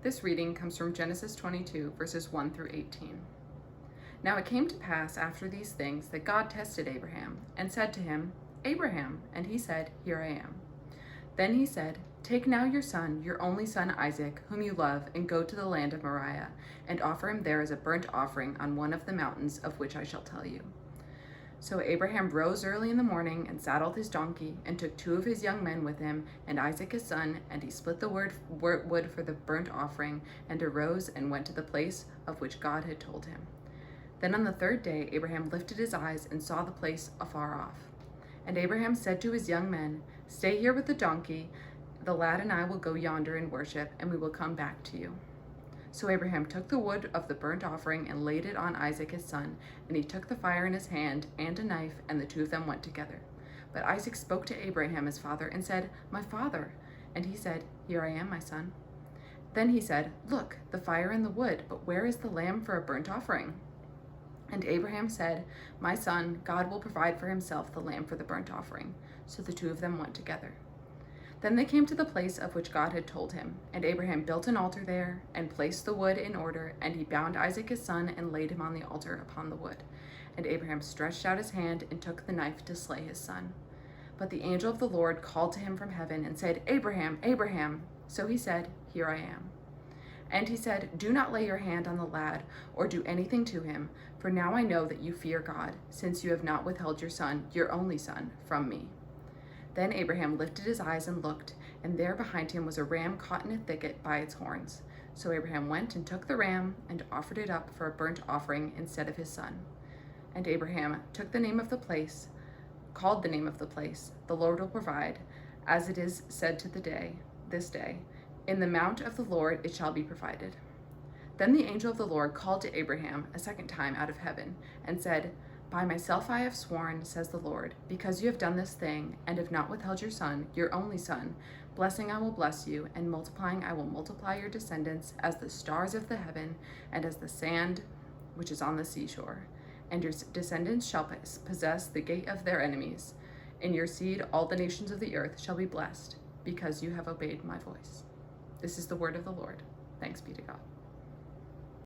This reading comes from Genesis 22, verses 1 through 18. Now it came to pass after these things that God tested Abraham and said to him, Abraham, and he said, Here I am. Then he said, Take now your son, your only son Isaac, whom you love, and go to the land of Moriah, and offer him there as a burnt offering on one of the mountains of which I shall tell you. So Abraham rose early in the morning and saddled his donkey and took 2 of his young men with him and Isaac his son, and he split the wood for the burnt offering and arose and went to the place of which God had told him. Then on the 3rd day Abraham lifted his eyes and saw the place afar off. And Abraham said to his young men, Stay here with the donkey, the lad and I will go yonder and worship, and we will come back to you. So Abraham took the wood of the burnt offering and laid it on Isaac his son, and he took the fire in his hand and a knife, and the 2 of them went together. But Isaac spoke to Abraham his father and said, My father. And he said, Here I am, my son. Then he said, Look, the fire and the wood, but where is the lamb for a burnt offering? And Abraham said, My son, God will provide for himself the lamb for the burnt offering. So the 2 of them went together. Then they came to the place of which God had told him, and Abraham built an altar there, and placed the wood in order, and he bound Isaac his son, and laid him on the altar upon the wood. And Abraham stretched out his hand, and took the knife to slay his son. But the angel of the Lord called to him from heaven, and said, Abraham, Abraham. So he said, Here I am. And he said, Do not lay your hand on the lad, or do anything to him, for now I know that you fear God, since you have not withheld your son, your only son, from me. Then Abraham lifted his eyes and looked, and there behind him was a ram caught in a thicket by its horns. So Abraham went and took the ram and offered it up for a burnt offering instead of his son. And Abraham took the name of the place, called the name of the place, The Lord will provide, as it is said to this day, In the mount of the Lord it shall be provided. Then the angel of the Lord called to Abraham a second time out of heaven, and said, By myself I have sworn, says the Lord, because you have done this thing, and have not withheld your son, your only son, blessing I will bless you, and multiplying I will multiply your descendants as the stars of the heaven, and as the sand which is on the seashore. And your descendants shall possess the gate of their enemies. In your seed all the nations of the earth shall be blessed, because you have obeyed my voice. This is the word of the Lord. Thanks be to God.